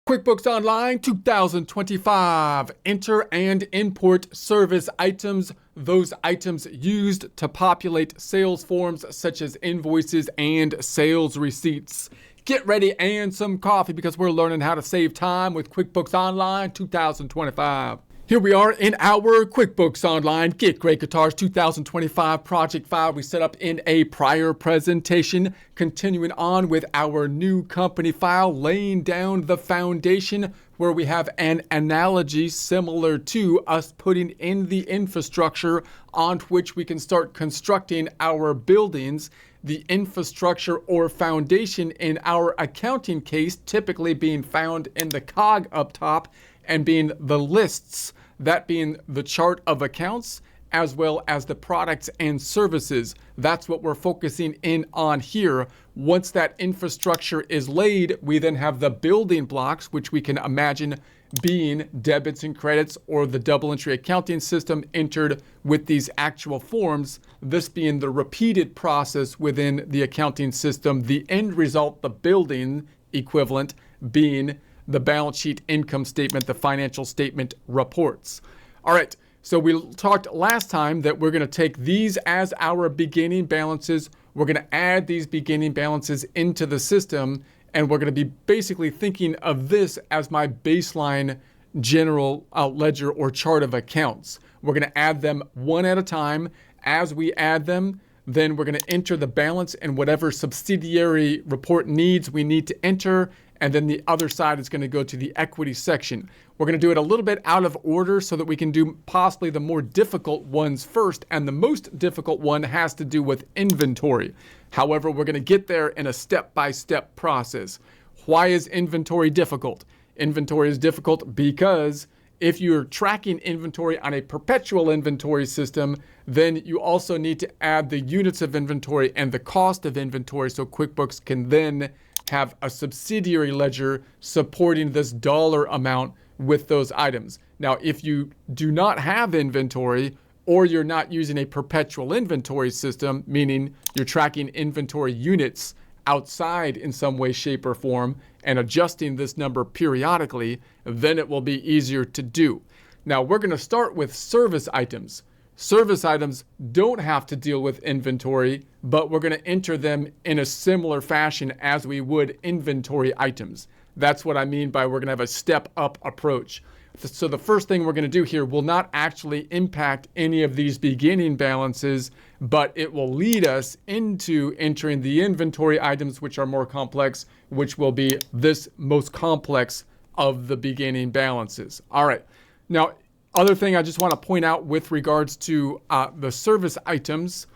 QuickBooks Online 2025. Enter and import service items, those items used to populate sales forms such as invoices and sales receipts. Get ready and some coffee because we're learning how to save time with QuickBooks Online 2025. Here we are in our QuickBooks Online Get Great Guitars 2025 project file we set up in a prior presentation. Continuing on with our new company file, laying down the foundation where we have an analogy similar to us putting in the infrastructure on which we can start constructing our buildings. The infrastructure or foundation in our accounting case typically being found in the cog up top and being the lists, that being the chart of accounts, as well as the products and services. That's what we're focusing in on here. Once that infrastructure is laid, we then have the building blocks, which we can imagine being debits and credits or the double entry accounting system entered with these actual forms, this being the repeated process within the accounting system, the end result, the building equivalent, being the balance sheet, income statement, the financial statement reports. All right, so we talked last time that we're going to take these as our beginning balances. We're going to add these beginning balances into the system, and we're going to be basically thinking of this as my baseline general ledger or chart of accounts. We're going to add them one at a time. As we add them, then we're going to enter the balance and whatever subsidiary report needs we need to enter. And then the other side is going to go to the equity section. We're going to do it a little bit out of order so that we can do possibly the more difficult ones first. And the most difficult one has to do with inventory. However, we're going to get there in a step-by-step process. Why is inventory difficult? Inventory is difficult because if you're tracking inventory on a perpetual inventory system, then you also need to add the units of inventory and the cost of inventory so QuickBooks can then have a subsidiary ledger supporting this dollar amount with those items. Now, if you do not have inventory or you're not using a perpetual inventory system, meaning you're tracking inventory units outside in some way, shape, or form and adjusting this number periodically, then it will be easier to do. Now, we're going to start with service items. Service items don't have to deal with inventory, but we're going to enter them in a similar fashion as we would inventory items. That's what I mean by we're going to have a step-up approach. So the first thing we're going to do here will not actually impact any of these beginning balances, but it will lead us into entering the inventory items, which are more complex, which will be this most complex of the beginning balances. All right. Now, other thing I just want to point out with regards to the service items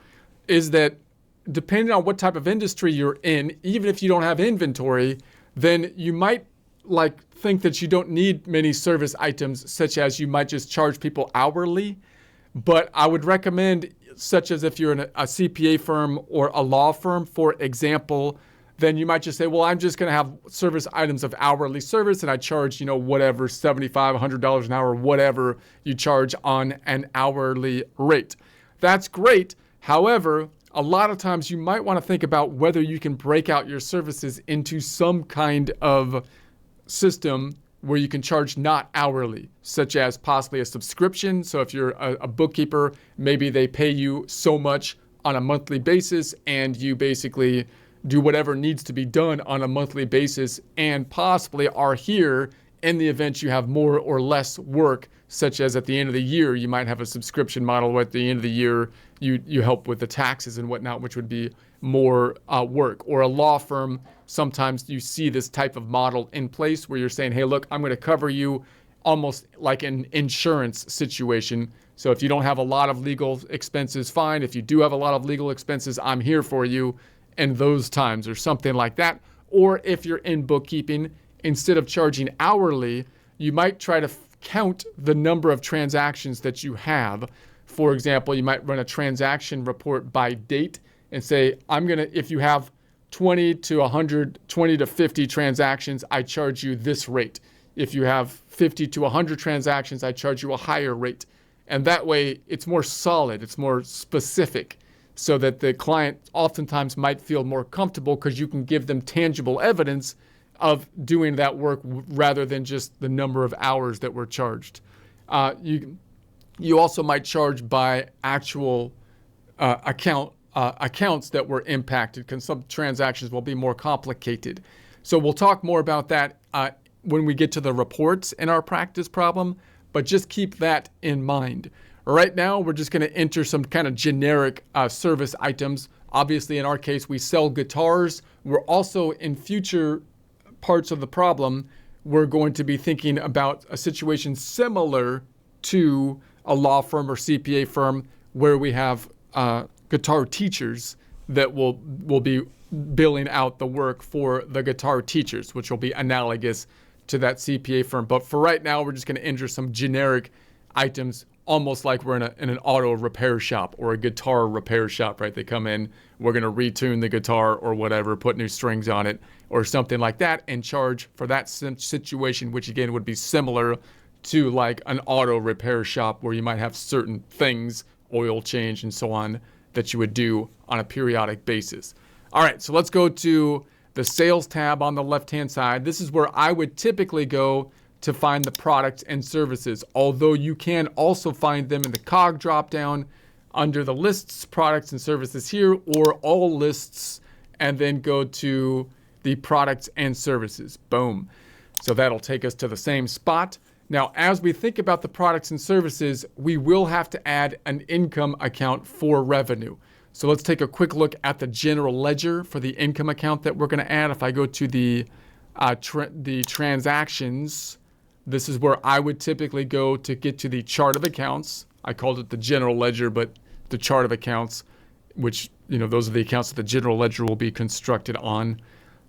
is that depending on what type of industry you're in, even if you don't have inventory, then you might think that you don't need many service items, such as you might just charge people hourly. But I would recommend, such as if you're in a CPA firm or a law firm, for example, then you might just say, well, I'm just going to have service items of hourly service and I charge, whatever, $75, $100 an hour, whatever you charge on an hourly rate. That's great. However, a lot of times you might want to think about whether you can break out your services into some kind of system where you can charge not hourly, such as possibly a subscription. So if you're a bookkeeper, maybe they pay you so much on a monthly basis and you basically do whatever needs to be done on a monthly basis and possibly are here in the event you have more or less work, such as at the end of the year, you might have a subscription model where at the end of the year, you help with the taxes and whatnot, which would be more work. Or a law firm, sometimes you see this type of model in place where you're saying, hey, look, I'm going to cover you almost like an insurance situation. So if you don't have a lot of legal expenses, fine. If you do have a lot of legal expenses, I'm here for you in those times or something like that. Or if you're in bookkeeping, instead of charging hourly, you might try to count the number of transactions that you have. For example, you might run a transaction report by date and say, if you have 20 to 100, 20 to 50 transactions, I charge you this rate. If you have 50 to 100 transactions, I charge you a higher rate. And that way it's more solid, it's more specific, so that the client oftentimes might feel more comfortable because you can give them tangible evidence of doing that work rather than just the number of hours that were charged. You also might charge by actual accounts that were impacted, because some transactions will be more complicated. So we'll talk more about that when we get to the reports in our practice problem, but just keep that in mind. Right now, we're just going to enter some kind of generic service items. Obviously, in our case, we sell guitars. We're also, in future parts of the problem, we're going to be thinking about a situation similar to a law firm or CPA firm where we have guitar teachers that will be billing out the work for the guitar teachers, which will be analogous to that CPA firm. But for right now, we're just going to enter some generic items, almost like we're in an auto repair shop or a guitar repair shop, right? They come in, we're going to retune the guitar or whatever, put new strings on it or something like that, and charge for that situation, which again would be similar to like an auto repair shop where you might have certain things, oil change and so on, that you would do on a periodic basis. All right, so let's go to the sales tab on the left-hand side. This is where I would typically go to find the products and services, although you can also find them in the cog dropdown under the lists, products and services here, or all lists, and then go to the products and services. Boom. So that'll take us to the same spot. Now, as we think about the products and services, we will have to add an income account for revenue. So let's take a quick look at the general ledger for the income account that we're going to add. If I go to the transactions, this is where I would typically go to get to the chart of accounts. I called it the general ledger, but the chart of accounts, which, those are the accounts that the general ledger will be constructed on.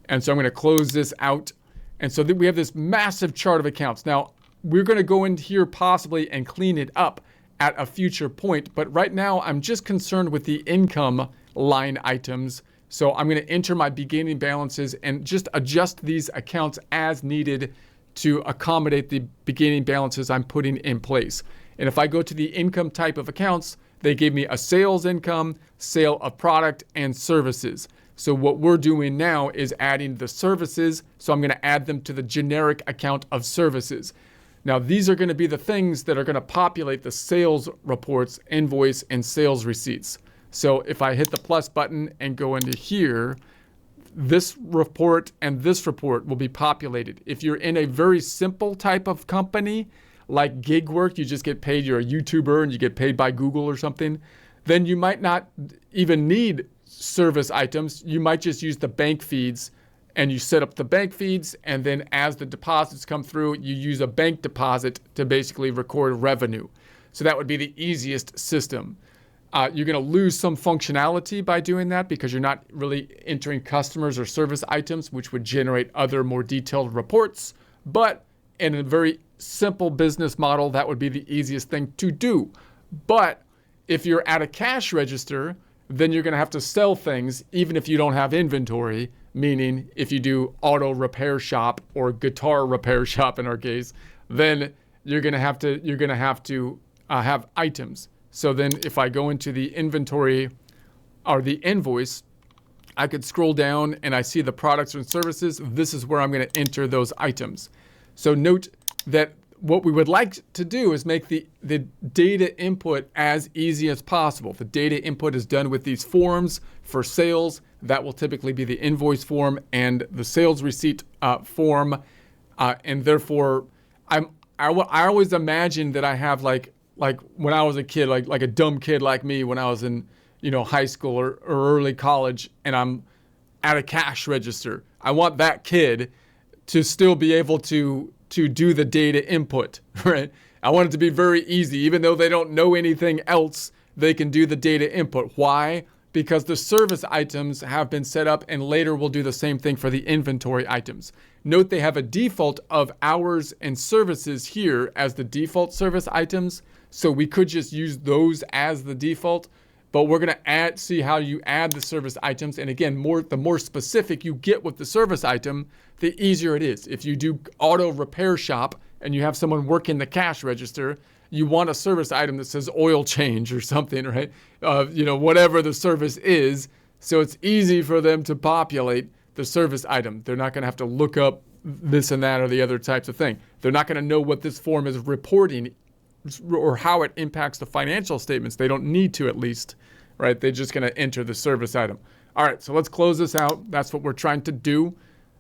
And so I'm going to close this out. And so we have this massive chart of accounts. Now, we're going to go in here possibly and clean it up at a future point. But right now, I'm just concerned with the income line items. So I'm going to enter my beginning balances and just adjust these accounts as needed to accommodate the beginning balances I'm putting in place. And if I go to the income type of accounts, they gave me a sales income, sale of product, and services. So what we're doing now is adding the services. So I'm going to add them to the generic account of services. Now, these are going to be the things that are going to populate the sales reports, invoice, and sales receipts. So if I hit the plus button and go into here, this report and this report will be populated. If you're in a very simple type of company, like gig work, you just get paid, you're a YouTuber and you get paid by Google or something, then you might not even need service items. You might just use the bank feeds, and you set up the bank feeds, and then as the deposits come through, you use a bank deposit to basically record revenue. So that would be the easiest system. You're going to lose some functionality by doing that because you're not really entering customers or service items, which would generate other more detailed reports. But in a very simple business model, that would be the easiest thing to do. But if you're at a cash register, then you're going to have to sell things even if you don't have inventory, meaning if you do auto repair shop or guitar repair shop in our case, then you're going to have to have items. So then if I go into the inventory or the invoice, I could scroll down and I see the products and services. This is where I'm going to enter those items. So note that what we would like to do is make the data input as easy as possible. The data input is done with these forms for sales. That will typically be the invoice form and the sales receipt form. And therefore, I always imagine that I have like when I was a kid, like a dumb kid like me when I was in high school or early college, and I'm at a cash register. I want that kid to still be able to do the data input, right? I want it to be very easy. Even though they don't know anything else, they can do the data input. Why? Because the service items have been set up, and later we'll do the same thing for the inventory items. Note they have a default of hours and services here as the default service items. So we could just use those as the default, but we're going to see how you add the service items. And again, the more specific you get with the service item, the easier it is. If you do auto repair shop and you have someone working the cash register, you want a service item that says oil change or something, right? Whatever the service is. So it's easy for them to populate the service item. They're not going to have to look up this and that or the other types of thing. They're not going to know what this form is reporting or how it impacts the financial statements. They don't need to, at least, right? They're just going to enter the service item. All right, so let's close this out. That's what we're trying to do.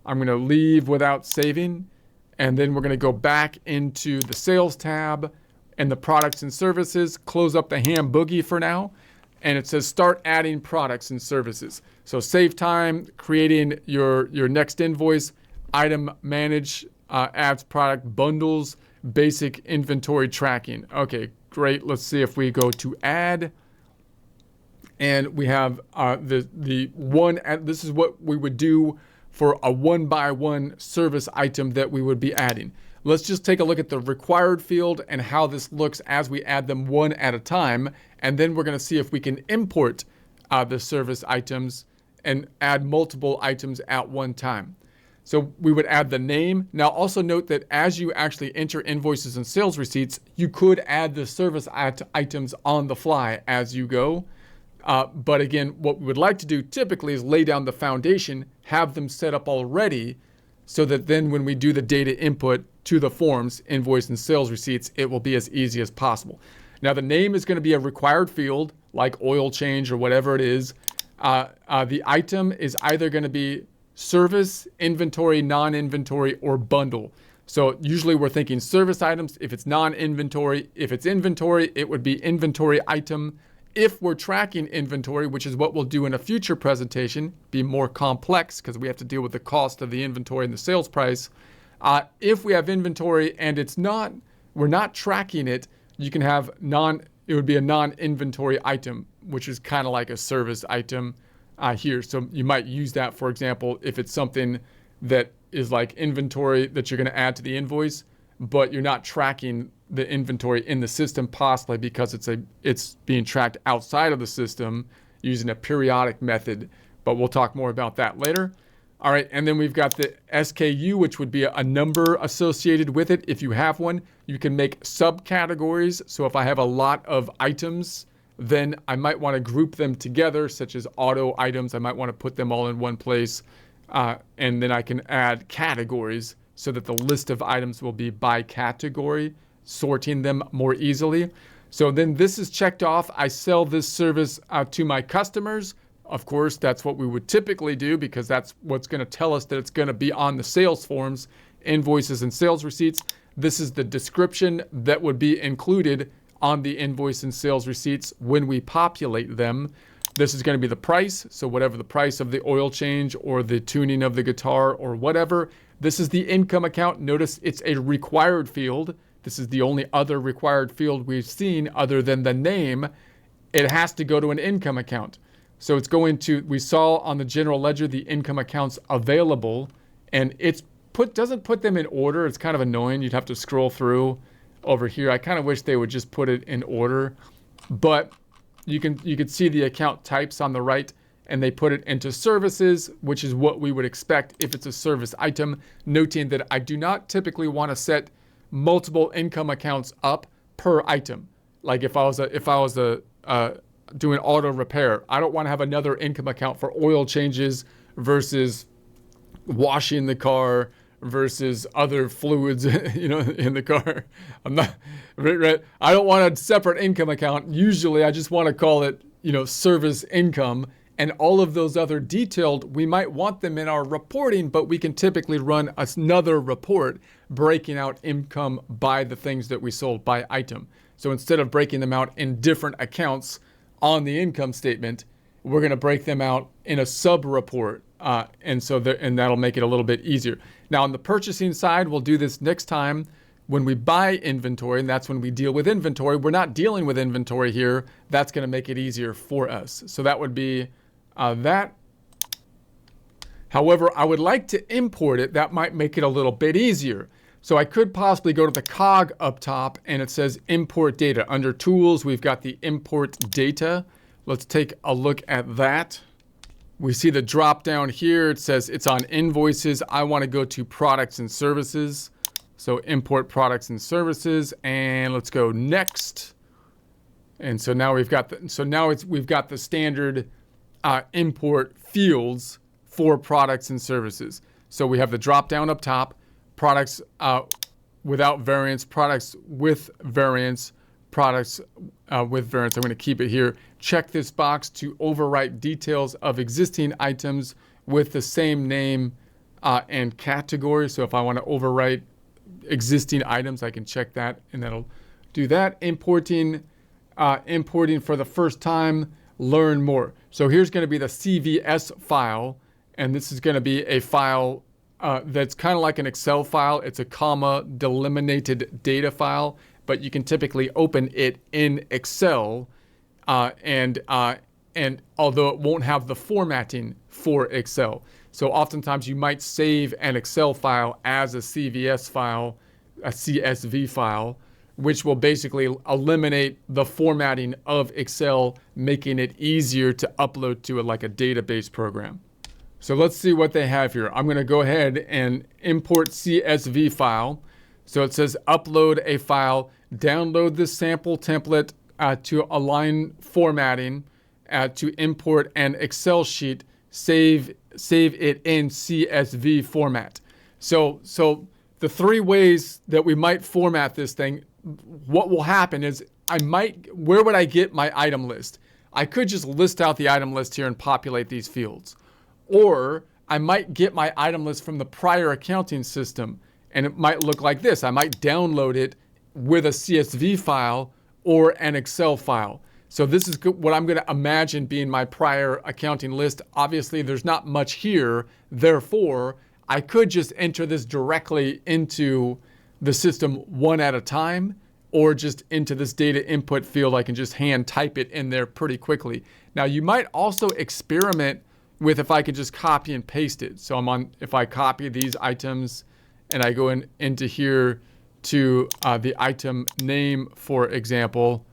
I'm going to leave without saving, and then we're going to go back into the sales tab and the products and services, close up the ham boogie for now, and it says start adding products and services. So save time creating your next invoice, item manage, adds product bundles, basic inventory tracking. Okay, great. Let's see if we go to add. And we have the one, this is what we would do for a one-by-one service item that we would be adding. Let's just take a look at the required field and how this looks as we add them one at a time. And then we're going to see if we can import the service items and add multiple items at one time. So we would add the name. Now also note that as you actually enter invoices and sales receipts, you could add the service items on the fly as you go. But again, what we would like to do typically is lay down the foundation, have them set up already, so that then when we do the data input to the forms, invoice and sales receipts, it will be as easy as possible. Now the name is going to be a required field, like oil change or whatever it is. The item is either going to be service, inventory, non-inventory, or bundle. So usually we're thinking service items. If it's non-inventory, if it's inventory, it would be inventory item. If we're tracking inventory, which is what we'll do in a future presentation, be more complex because we have to deal with the cost of the inventory and the sales price. If we have inventory and we're not tracking it, you can have it would be a non-inventory item, which is kind of like a service item here. So you might use that, for example, if it's something that is like inventory that you're going to add to the invoice, but you're not tracking the inventory in the system, possibly because it's being tracked outside of the system using a periodic method. But we'll talk more about that later. All right, and then we've got the SKU, which would be a number associated with it. If you have one, you can make subcategories. So if I have a lot of items, then I might want to group them together, such as auto items. I might want to put them all in one place. And then I can add categories so that the list of items will be by category, sorting them more easily. So then this is checked off. I sell this service to my customers. Of course, that's what we would typically do because that's what's going to tell us that it's going to be on the sales forms, invoices and sales receipts. This is the description that would be included on the invoice and sales receipts when we populate them. This is going to be the price. So whatever the price of the oil change or the tuning of the guitar or whatever. This is the income account. Notice it's a required field. This is the only other required field we've seen other than the name. It has to go to an income account. So it's going to, we saw on the general ledger, the income accounts available, and doesn't put them in order. It's kind of annoying. You'd have to scroll through over here. I kind of wish they would just put it in order, but you can see the account types on the right, and they put it into services, which is what we would expect if it's a service item, noting that I do not typically want to set multiple income accounts up per item. Like if I was doing auto repair, I don't want to have another income account for oil changes versus washing the car versus other fluids, in the car. I don't want a separate income account. Usually I just want to call it, service income, and all of those other detailed, we might want them in our reporting, but we can typically run another report breaking out income by the things that we sold by item. So instead of breaking them out in different accounts on the income statement, we're going to break them out in a sub report. And that'll make it a little bit easier. Now on the purchasing side, we'll do this next time when we buy inventory, and that's when we deal with inventory. We're not dealing with inventory here. That's going to make it easier for us. So that would be that. However, I would like to import it. That might make it a little bit easier. So I could possibly go to the cog up top, and it says import data. Under tools, we've got the import data. Let's take a look at that. We see the drop down here. It says it's on invoices. I want to go to products and services. So import products and services, and let's go next. And so now we've got the standard import fields for products and services. So we have the drop down up top, products without variance, products with variance, products with variance. I'm going to keep it here. Check this box to overwrite details of existing items with the same name and category. So if I want to overwrite existing items, I can check that, and that'll do that. Importing for the first time, learn more. So here's going to be the CVS file, and this is going to be a file that's kind of like an Excel file. It's a comma delimited data file, but you can typically open it in Excel, and although it won't have the formatting for Excel. So oftentimes you might save an Excel file as a CVS file, a CSV file, which will basically eliminate the formatting of Excel, making it easier to upload to like a database program. So let's see what they have here. I'm going to go ahead and import CSV file. So it says upload a file, download the sample template to align formatting, to import an Excel sheet, save it in CSV format. So the three ways that we might format this thing, what will happen is where would I get my item list? I could just list out the item list here and populate these fields. Or I might get my item list from the prior accounting system, and it might look like this. I might download it with a CSV file or an Excel file. So this is what I'm going to imagine being my prior accounting list. Obviously, there's not much here. Therefore, I could just enter this directly into the system one at a time, or just into this data input field. I can just hand type it in there pretty quickly. Now, you might also experiment with if I could just copy and paste it. So if I copy these items and I go into here to the item name, for example,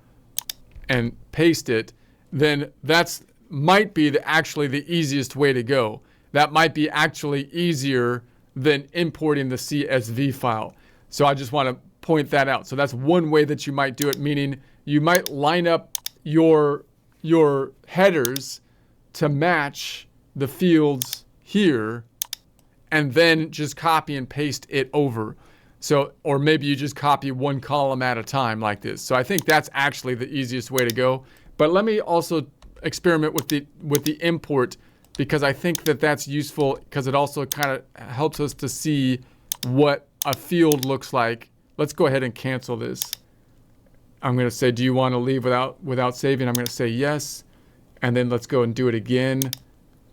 and paste it, then that's might be actually the easiest way to go. That might be actually easier than importing the CSV file. So I just want to point that out. So that's one way that you might do it, meaning you might line up your headers to match the fields here, and then just copy and paste it over. So, or maybe you just copy one column at a time like this. So I think that's actually the easiest way to go. But let me also experiment with the import, because I think that that's useful, because it also kind of helps us to see what a field looks like. Let's go ahead and cancel this. I'm going to say, do you want to leave without saving? I'm going to say yes. And then let's go and do it again.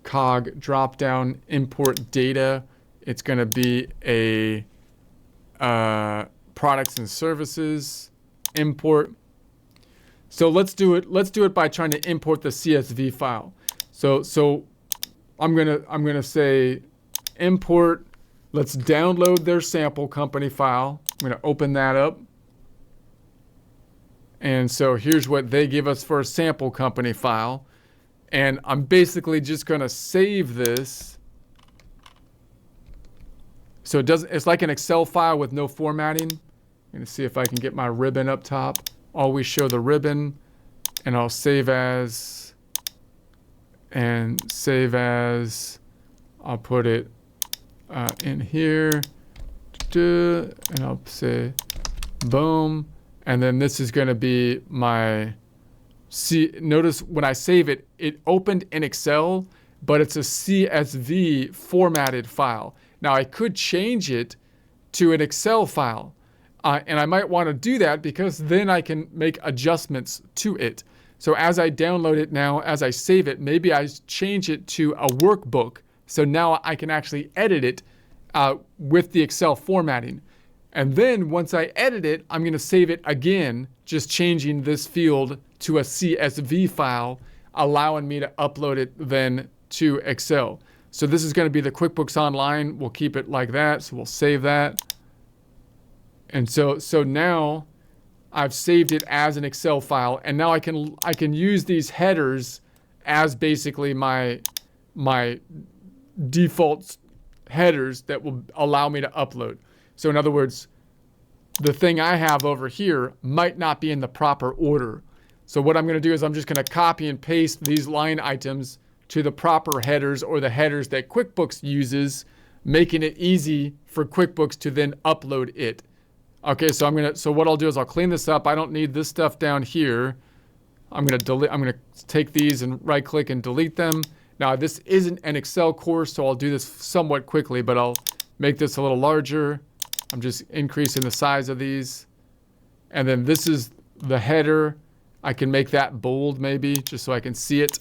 Cog drop down, import data. It's going to be a products and services import. So let's do it by trying to import the CSV file. So I'm gonna say import. Let's download their sample company file. I'm gonna open that up. And so here's what they give us for a sample company file. And I'm basically just gonna save this. So it's like an Excel file with no formatting. I'm gonna see if I can get my ribbon up top. Always show the ribbon, and I'll save as, and save as. I'll put it in here, and I'll say boom, and then this is gonna be my, notice when I save it, it opened in Excel, but it's a CSV formatted file. Now I could change it to an Excel file, and I might want to do that because then I can make adjustments to it. So as I download it now, as I save it, maybe I change it to a workbook. So now I can actually edit it with the Excel formatting. And then once I edit it, I'm going to save it again, just changing this field to a CSV file, allowing me to upload it then to Excel. So this is going to be the QuickBooks Online. We'll keep it like that. So we'll save that. And so now I've saved it as an Excel file, and now I can use these headers as basically my default headers that will allow me to upload. So in other words, the thing I have over here might not be in the proper order. So what I'm going to do is I'm just going to copy and paste these line items to the proper headers, or the headers that QuickBooks uses making it easy for QuickBooks to then upload it. Okay, so what I'll do is I'll clean this up. I don't need this stuff down here. I'm gonna take these and right click and delete them. Now this isn't an Excel course, so I'll do this somewhat quickly, but I'll make this a little larger. I'm just increasing the size of these. And then this is the header. I can make that bold maybe, just so I can see it.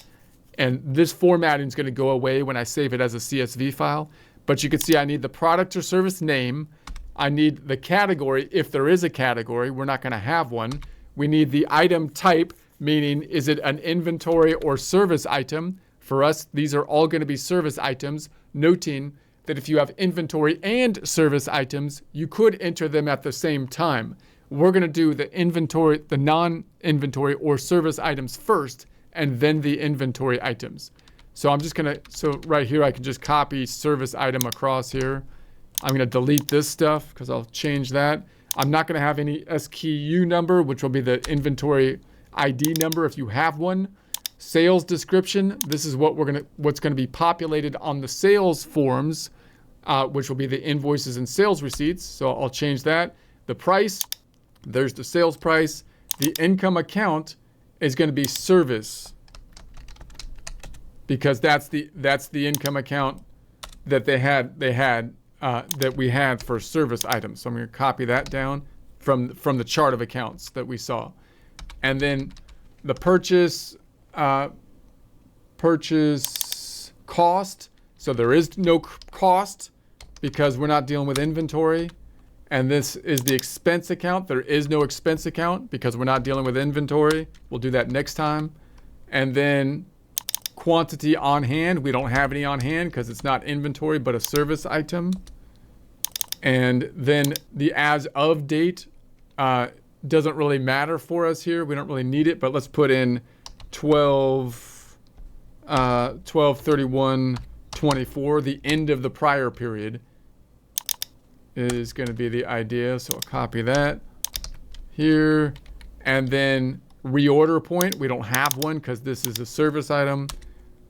And this formatting is gonna go away when I save it as a CSV file. But you can see I need the product or service name. I need the category, if there is a category. We're not gonna have one. We need the item type, meaning is it an inventory or service item? For us, these are all gonna be service items, noting that if you have inventory and service items, you could enter them at the same time. We're gonna do the inventory, the non-inventory or service items first, and then the inventory items. So I'm just gonna, so right here, I can just copy service item across here. I'm gonna delete this stuff because I'll change that. I'm not gonna have any SKU number, which will be the inventory ID number if you have one. Sales description, this is what's gonna be populated on the sales forms, which will be the invoices and sales receipts. So I'll change that. The price, there's the sales price. The income account is gonna be service, because that's the income account that that we had for service items. So I'm going to copy that down from the chart of accounts that we saw. And then the purchase cost. So there is no cost because we're not dealing with inventory. And this is the expense account. There is no expense account because we're not dealing with inventory. We'll do that next time. And then quantity on hand. We don't have any on hand because it's not inventory but a service item. And then the as of date doesn't really matter for us here. We don't really need it, but let's put in 12/31/24. The end of the prior period is going to be the idea. So I'll copy that here. And then reorder point, we don't have one because this is a service item.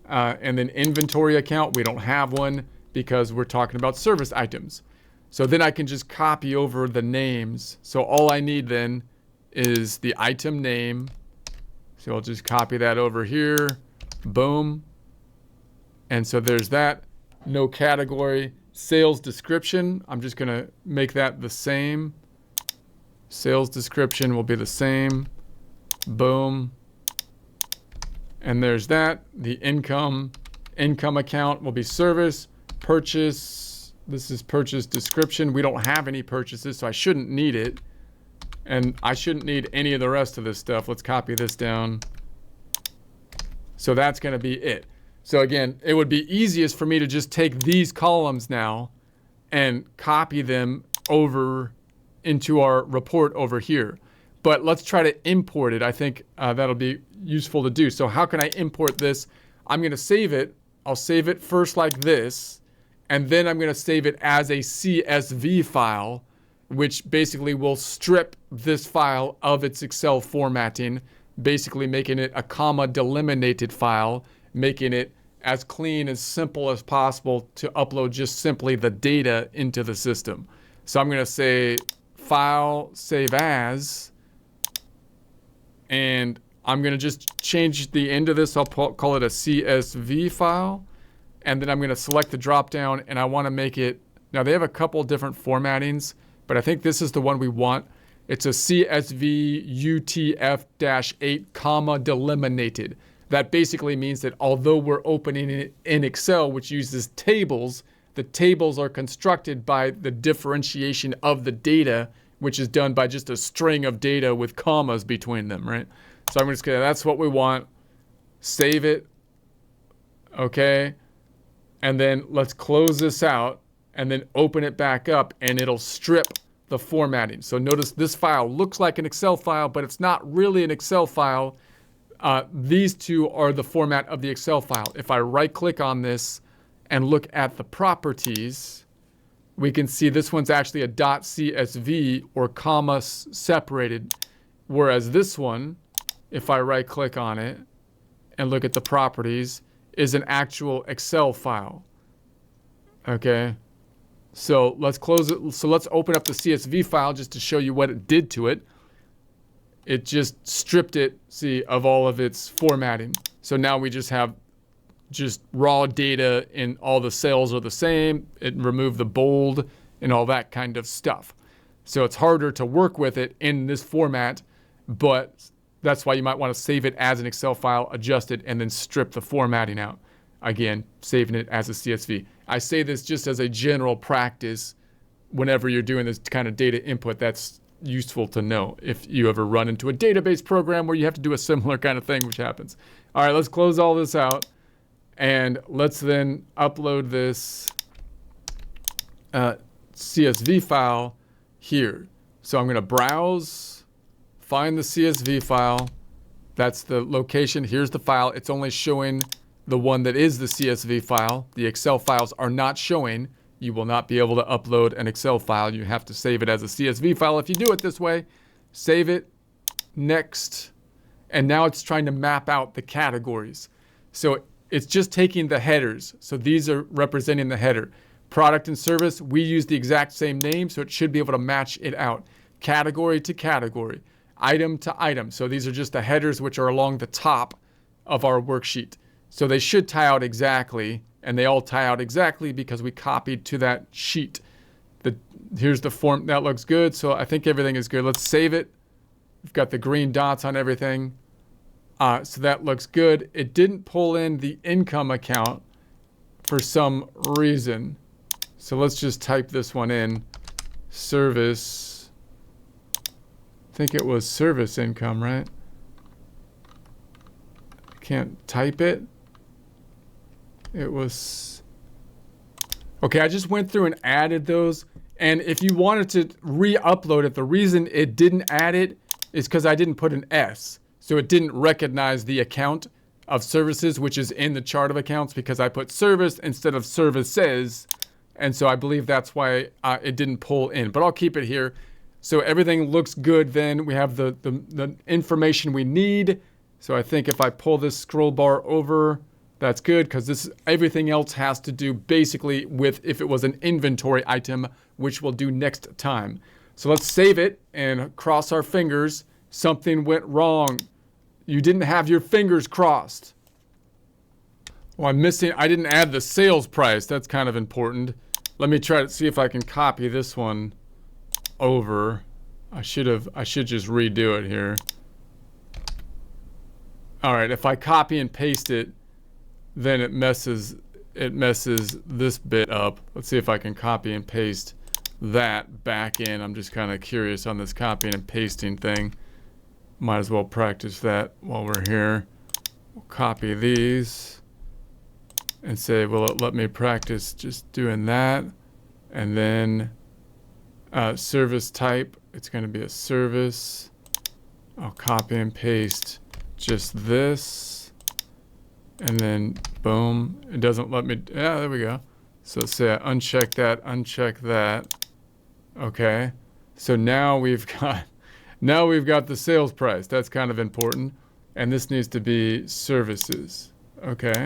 And then inventory account, we don't have one because we're talking about service items. So then I can just copy over the names. So all I need then is the item name. So I'll just copy that over here. Boom. And so there's that. No category. Sales description, I'm just gonna make that the same. Sales description will be the same. Boom. And there's that. The income account will be service. Purchase, this is purchase description. We don't have any purchases, so I shouldn't need it. And I shouldn't need any of the rest of this stuff. Let's copy this down. So that's gonna be it. So again, it would be easiest for me to just take these columns now and copy them over into our report over here. But let's try to import it. I think that'll be useful to do. So how can I import this? I'm gonna save it. I'll save it first like this, and then I'm gonna save it as a CSV file, which basically will strip this file of its Excel formatting, basically making it a comma delimited file, making it as clean and simple as possible to upload just simply the data into the system. So I'm gonna say File, Save As, and I'm gonna just change the end of this. I'll call it a CSV file. And then I'm gonna select the drop down and I wanna make it, now they have a couple different formattings, but I think this is the one we want. It's a CSV UTF-8 comma delimited. That basically means that although we're opening it in Excel, which uses tables, the tables are constructed by the differentiation of the data, which is done by just a string of data with commas between them, right? So I'm just gonna, that's what we want. Save it, okay? And then let's close this out and then open it back up and it'll strip the formatting. So notice this file looks like an Excel file, but it's not really an Excel file. These two are the format of the Excel file. If I right click on this and look at the properties, we can see this one's actually a .csv or comma separated, whereas this one, if I right click on it and look at the properties, is an actual Excel file. Okay, So let's close it. So let's open up the CSV file just to show you what it did to it. It just stripped it, see, of all of its formatting. So now we just have just raw data and all the cells are the same. It removed the bold and all that kind of stuff. So it's harder to work with it in this format, but that's why you might want to save it as an Excel file, adjust it, and then strip the formatting out. Again, saving it as a CSV. I say this just as a general practice whenever you're doing this kind of data input. That's useful to know if you ever run into a database program where you have to do a similar kind of thing, which happens. All right, let's close all this out. And let's then upload this CSV file here. So I'm going to browse, find the CSV file. That's the location. Here's the file. It's only showing the one that is the CSV file. The Excel files are not showing. You will not be able to upload an Excel file. You have to save it as a CSV file. If you do it this way, save it, next. And now it's trying to map out the categories. So it's just taking the headers. So these are representing the header. Product and service, we use the exact same name, so it should be able to match it out. Category to category, item to item. So these are just the headers which are along the top of our worksheet. So they should tie out exactly, and they all tie out exactly because we copied to that sheet. Here's the form. That looks good, so I think everything is good. Let's save it. We've got the green dots on everything. So that looks good. It didn't pull in the income account for some reason. So let's just type this one in. Service. I think it was service income, right? I can't type it. It was... Okay, I just went through and added those. And if you wanted to re-upload it, the reason it didn't add it is because I didn't put an S. So it didn't recognize the account of services, which is in the chart of accounts, because I put service instead of services. And so I believe that's why it didn't pull in. But I'll keep it here. So everything looks good then. We have the information we need. So I think if I pull this scroll bar over, that's good, because this everything else has to do basically with if it was an inventory item, which we'll do next time. So let's save it and cross our fingers. Something went wrong. You didn't have your fingers crossed. Well, I didn't add the sales price. That's kind of important. Let me try to see if I can copy this one over. I should just redo it here. All right, if I copy and paste it, then it messes this bit up. Let's see if I can copy and paste that back in. I'm just kind of curious on this copying and pasting thing. Might as well practice that while we're here. We'll copy these and say, well, let me practice just doing that. And then service type, it's going to be a service. I'll copy and paste just this. And then boom, it doesn't let me, yeah, there we go. So let's say I uncheck that. Okay. So now we've got the sales price. That's kind of important. And this needs to be services. Okay.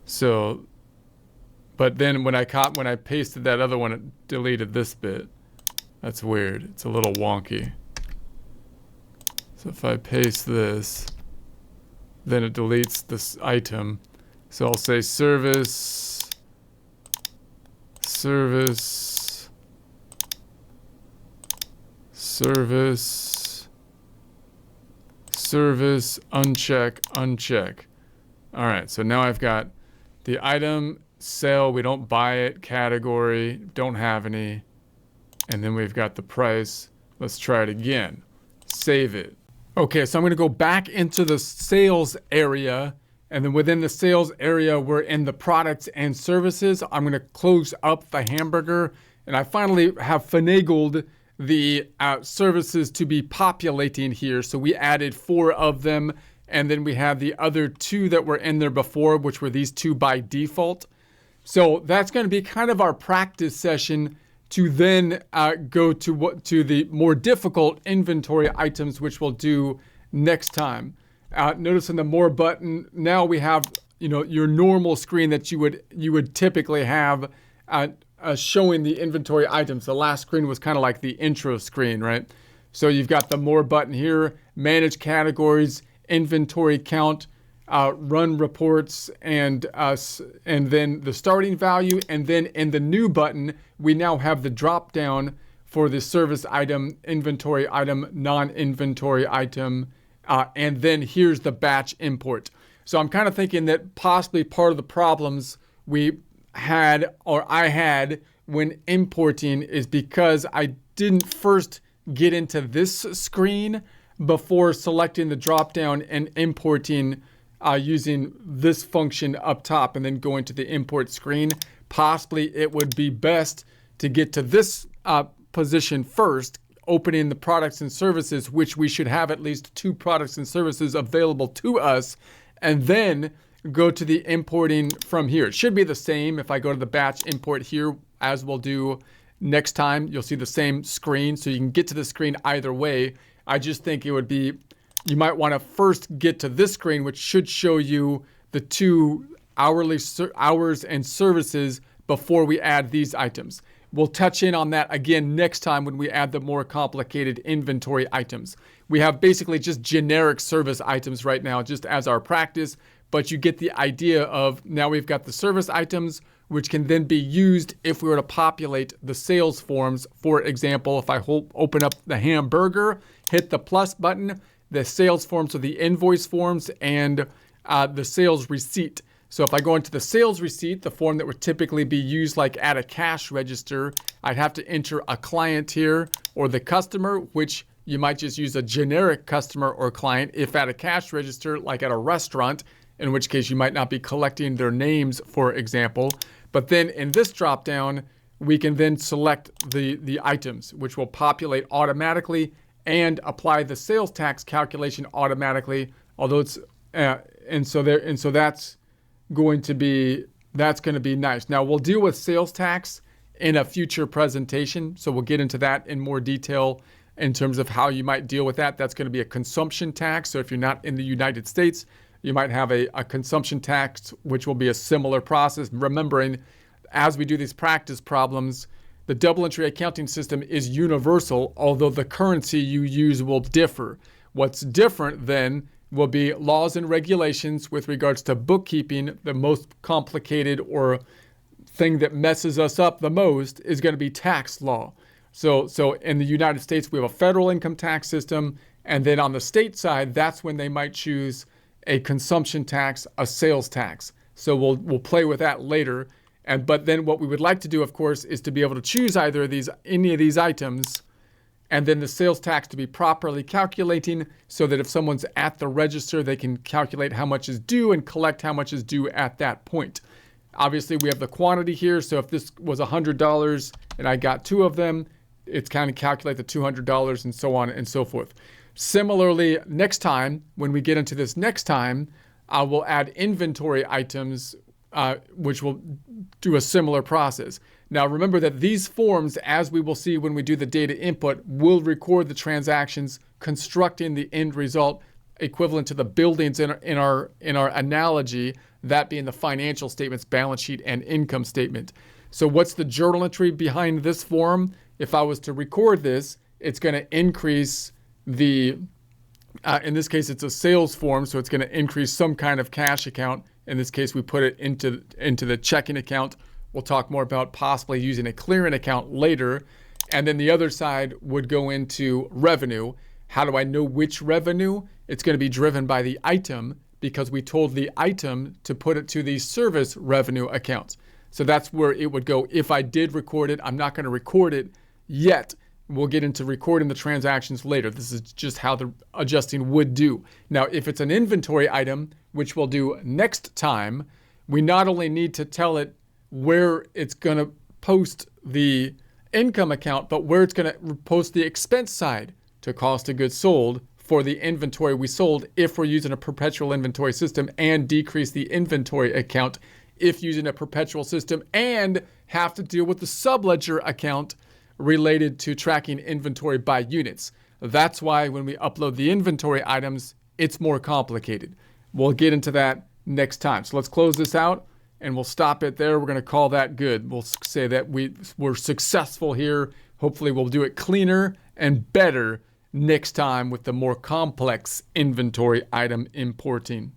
So, but then when I pasted that other one, it deleted this bit. That's weird. It's a little wonky. So if I paste this, then it deletes this item. So I'll say service, uncheck. All right, so now I've got the item, sale, we don't buy it, category, don't have any. And then we've got the price. Let's try it again. Save it. Okay, so I'm going to go back into the sales area. And then within the sales area, we're in the products and services. I'm going to close up the hamburger. And I finally have finagled the services to be populating here. So we added 4 of them. And then we have the other 2 that were in there before, which were these 2 by default. So that's going to be kind of our practice session to then go to the more difficult inventory items, which we'll do next time. Notice in the More button, now we have your normal screen that you would typically have showing the inventory items. The last screen was kind of like the intro screen, right? So you've got the More button here, manage categories, inventory count, run reports, and then the starting value. And then in the New button, we now have the drop down for the service item, inventory item, non-inventory item, and then here's the batch import. So I'm kind of thinking that possibly part of the problems we had, or I had, when importing is because I didn't first get into this screen before selecting the drop down and importing using this function up top and then going to the import screen. Possibly it would be best to get to this position first, opening the products and services, which we should have at least 2 products and services available to us, and then go to the importing from here. It should be the same if I go to the batch import here, as we'll do next time. You'll see the same screen, so you can get to the screen either way. I just think it would be, you might want to first get to this screen, which should show you the 2 hours and services before we add these items. We'll touch in on that again next time when we add the more complicated inventory items. We have basically just generic service items right now, just as our practice, but you get the idea of now we've got the service items, which can then be used if we were to populate the sales forms. For example, if I open up the hamburger, hit the plus button, the sales forms are the invoice forms and the sales receipt. So if I go into the sales receipt, the form that would typically be used like at a cash register, I'd have to enter a client here or the customer, which you might just use a generic customer or client if at a cash register, like at a restaurant, in which case you might not be collecting their names, for example. But then in this dropdown, we can then select the items, which will populate automatically and apply the sales tax calculation automatically. Although it's so that's going to be nice. Now we'll deal with sales tax in a future presentation, so we'll get into that in more detail in terms of how you might deal with that. That's going to be a consumption tax. So if you're not in the United States, you might have a consumption tax, which will be a similar process. Remembering, as we do these practice problems, the double entry accounting system is universal, although the currency you use will differ. What's different then will be laws and regulations with regards to bookkeeping. The most complicated or thing that messes us up the most is going to be tax law. So in the United States, we have a federal income tax system. And then on the state side, that's when they might choose a consumption tax, a sales tax. So we'll play with that later. But then what we would like to do, of course, is to be able to choose either of any of these items, and then the sales tax to be properly calculating so that if someone's at the register, they can calculate how much is due and collect how much is due at that point. Obviously, we have the quantity here. So if this was $100 and I got 2 of them, it's kind of calculate the $200 and so on and so forth. Similarly, next time, when we get into this next time, I will add inventory items, which will do a similar process. Now, remember that these forms, as we will see when we do the data input, will record the transactions, constructing the end result equivalent to the buildings in our analogy, that being the financial statements, balance sheet, and income statement. So what's the journal entry behind this form? If I was to record this, it's going to increase the, in this case, it's a sales form, so it's going to increase some kind of cash account. In this case, we put it into the checking account. We'll talk more about possibly using a clearing account later. And then the other side would go into revenue. How do I know which revenue? It's going to be driven by the item because we told the item to put it to the service revenue account. So that's where it would go. If I did record it, I'm not going to record it yet. We'll get into recording the transactions later. This is just how the adjusting would do. Now, if it's an inventory item, which we'll do next time, we not only need to tell it where it's going to post the income account, but where it's going to post the expense side to cost of goods sold for the inventory we sold if we're using a perpetual inventory system, and decrease the inventory account if using a perpetual system, and have to deal with the subledger account related to tracking inventory by units. That's why when we upload the inventory items, it's more complicated. We'll get into that next time. So let's close this out and we'll stop it there. We're going to call that good. We'll say that we're successful here. Hopefully we'll do it cleaner and better next time with the more complex inventory item importing.